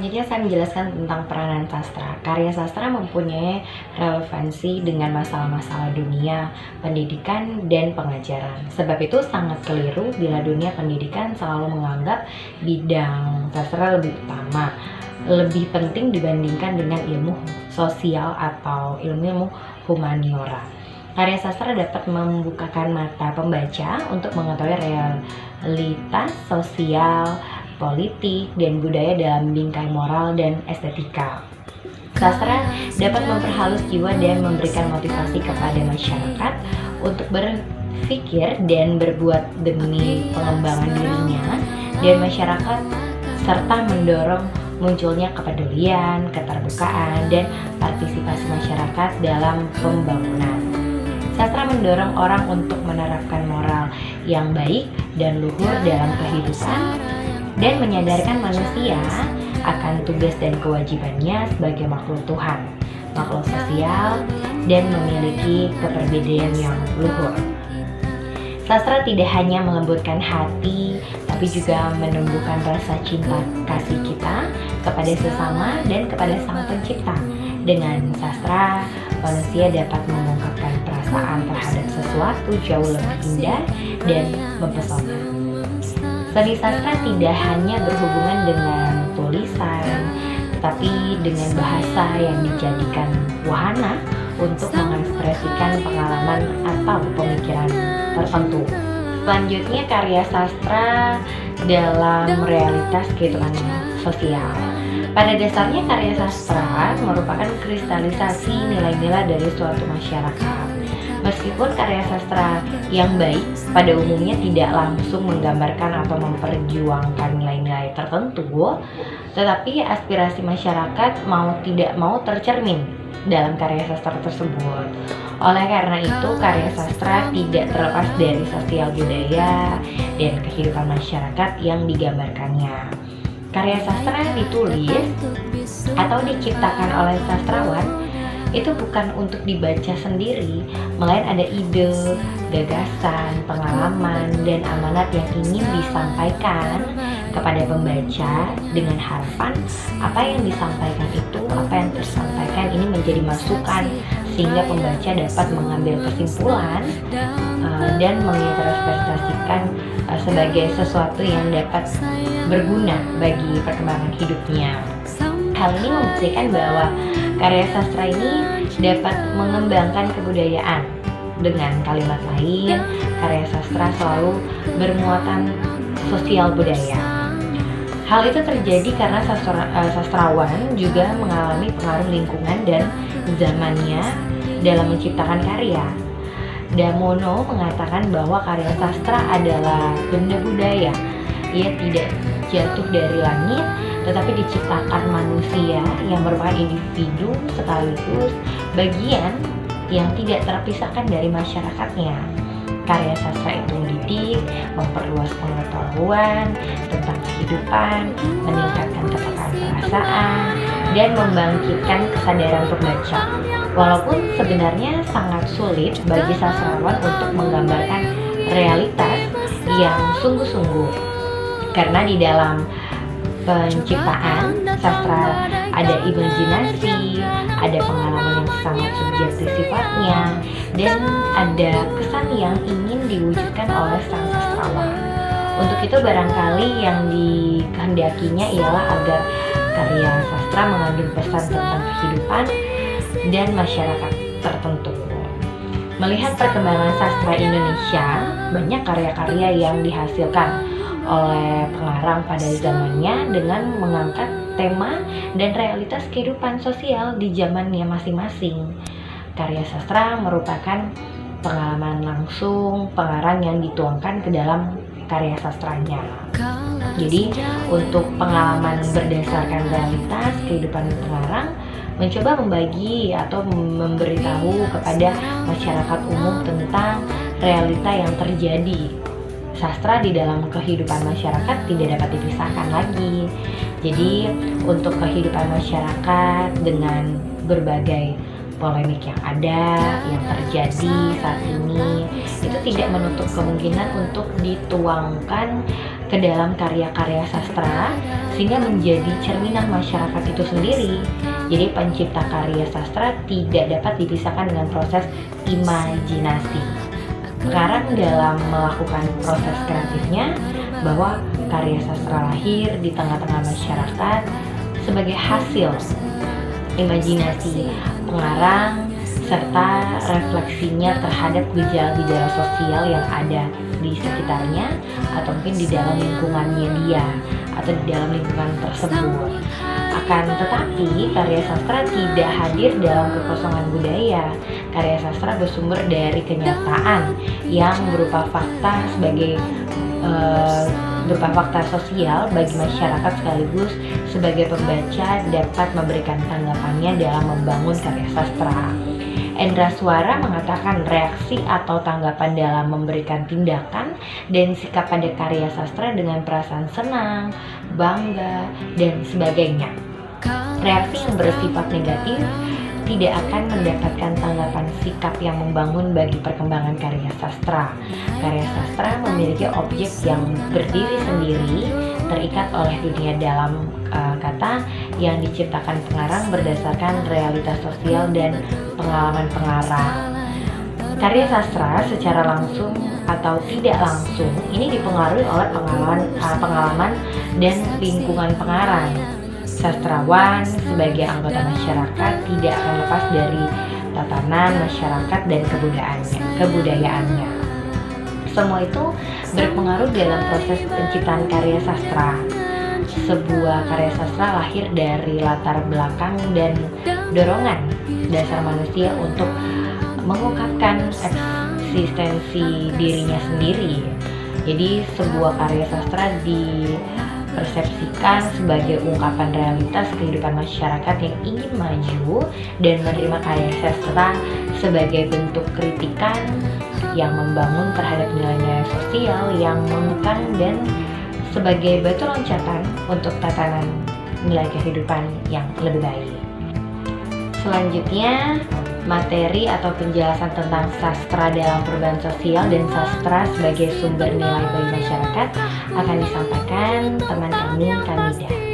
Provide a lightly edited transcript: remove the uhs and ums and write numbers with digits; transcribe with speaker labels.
Speaker 1: Selanjutnya saya menjelaskan tentang peranan sastra. Karya sastra mempunyai relevansi dengan masalah-masalah dunia, pendidikan, dan pengajaran. Sebab itu sangat keliru bila dunia pendidikan selalu menganggap bidang sastra lebih utama, lebih penting dibandingkan dengan ilmu sosial atau ilmu humaniora. Karya sastra dapat membukakan mata pembaca untuk mengetahui realitas sosial, politik, dan budaya dalam bingkai moral dan estetika. Sastra dapat memperhalus jiwa dan memberikan motivasi kepada masyarakat untuk berpikir dan berbuat demi pengembangan dirinya dan masyarakat, serta mendorong munculnya kepedulian, keterbukaan, dan partisipasi masyarakat dalam pembangunan. Sastra mendorong orang untuk menerapkan moral yang baik dan luhur dalam kehidupan, dan menyadarkan manusia akan tugas dan kewajibannya sebagai makhluk Tuhan, makhluk sosial, dan memiliki keperbedaan yang luhur. Sastra tidak hanya melembutkan hati, tapi juga menumbuhkan rasa cinta kasih kita kepada sesama dan kepada Sang Pencipta. Dengan sastra, manusia dapat mengungkapkan perasaan terhadap sesuatu jauh lebih indah dan mempesona. Seni sastra tidak hanya berhubungan dengan tulisan, tetapi dengan bahasa yang dijadikan wahana untuk mengekspresikan pengalaman atau pemikiran tertentu. Selanjutnya, karya sastra dalam realitas kehidupan sosial. Pada dasarnya, karya sastra merupakan kristalisasi nilai-nilai dari suatu masyarakat. Meskipun karya sastra yang baik pada umumnya tidak langsung menggambarkan atau memperjuangkan nilai-nilai tertentu, tetapi aspirasi masyarakat mau tidak mau tercermin dalam karya sastra tersebut. Oleh karena itu, karya sastra tidak terlepas dari sosial budaya dan kehidupan masyarakat yang digambarkannya. Karya sastra yang ditulis atau diciptakan oleh sastrawan itu bukan untuk dibaca sendiri, melainkan ada ide, gagasan, pengalaman, dan amanat yang ingin disampaikan kepada pembaca dengan harapan apa yang disampaikan itu, apa yang tersampaikan ini menjadi masukan sehingga pembaca dapat mengambil kesimpulan dan menginterpretasikan sebagai sesuatu yang dapat berguna bagi perkembangan hidupnya. Hal ini membuktikan bahwa karya sastra ini dapat mengembangkan kebudayaan. Dengan kalimat lain, karya sastra selalu bermuatan sosial budaya. Hal itu terjadi karena sastrawan juga mengalami pengaruh lingkungan dan zamannya dalam menciptakan karya. Damono mengatakan bahwa karya sastra adalah benda budaya. Ia tidak jatuh dari langit, tetapi diciptakan manusia yang merupakan individu sekaligus bagian yang tidak terpisahkan dari masyarakatnya. Karya sastra itu mendidik, memperluas pengetahuan tentang kehidupan, meningkatkan kepekaan perasaan, dan membangkitkan kesadaran pembaca. Walaupun sebenarnya sangat sulit bagi sastrawan untuk menggambarkan realitas yang sungguh-sungguh, karena di dalam penciptaan sastra ada imajinasi, ada pengalaman yang sangat subjektif sifatnya, dan ada kesan yang ingin diwujudkan oleh sang sastrawan. Untuk itu barangkali yang dikehendakinya ialah agar karya sastra mengandung pesan tentang kehidupan dan masyarakat tertentu. Melihat perkembangan sastra Indonesia, banyak karya-karya yang dihasilkan oleh pengarang pada zamannya dengan mengangkat tema dan realitas kehidupan sosial di zamannya masing-masing. Karya sastra merupakan pengalaman langsung pengarang yang dituangkan ke dalam karya sastranya. Jadi untuk pengalaman berdasarkan realitas kehidupan pengarang, mencoba membagi atau memberitahu kepada masyarakat umum tentang realita yang terjadi. Sastra di dalam kehidupan masyarakat tidak dapat dipisahkan lagi. Jadi untuk kehidupan masyarakat dengan berbagai polemik yang ada, yang terjadi saat ini, itu tidak menutup kemungkinan untuk dituangkan ke dalam karya-karya sastra sehingga menjadi cerminan masyarakat itu sendiri. Jadi pencipta karya sastra tidak dapat dipisahkan dengan proses imajinasi. Pengarang dalam melakukan proses kreatifnya bahwa karya sastra lahir di tengah-tengah masyarakat sebagai hasil imajinasi pengarang serta refleksinya terhadap gejala-gejala sosial yang ada di sekitarnya atau mungkin di dalam lingkungannya dia atau di dalam lingkungan tersebut. Akan tetapi karya sastra tidak hadir dalam kekosongan budaya. Karya sastra bersumber dari kenyataan yang berupa fakta berupa fakta sosial bagi masyarakat sekaligus sebagai pembaca dapat memberikan tanggapannya dalam membangun karya sastra. Endra Suara mengatakan reaksi atau tanggapan dalam memberikan tindakan dan sikap pada karya sastra dengan perasaan senang, bangga, dan sebagainya. Reaksi yang bersifat negatif tidak akan mendapatkan tanggapan sikap yang membangun bagi perkembangan karya sastra. Karya sastra memiliki objek yang berdiri sendiri, terikat oleh dunia dalam kata yang diciptakan pengarang berdasarkan realitas sosial dan pengalaman pengarang. Karya sastra secara langsung atau tidak langsung ini dipengaruhi oleh pengalaman dan lingkungan pengarang. Sastrawan sebagai anggota masyarakat tidak akan lepas dari tatanan masyarakat dan kebudayaannya. Semua itu berpengaruh dalam proses penciptaan karya sastra. Sebuah karya sastra lahir dari latar belakang dan dorongan dasar manusia untuk mengungkapkan eksistensi dirinya sendiri. Jadi sebuah karya sastra dipersepsikan sebagai ungkapan realitas kehidupan masyarakat yang ingin maju dan menerima karya sastra sebagai bentuk kritikan yang membangun terhadap nilai-nilai sosial yang mengekang dan sebagai batu loncatan untuk tatanan nilai kehidupan yang lebih baik. Selanjutnya, materi atau penjelasan tentang sastra dalam perubahan sosial dan sastra sebagai sumber nilai bagi masyarakat akan disampaikan teman kami, Kamida.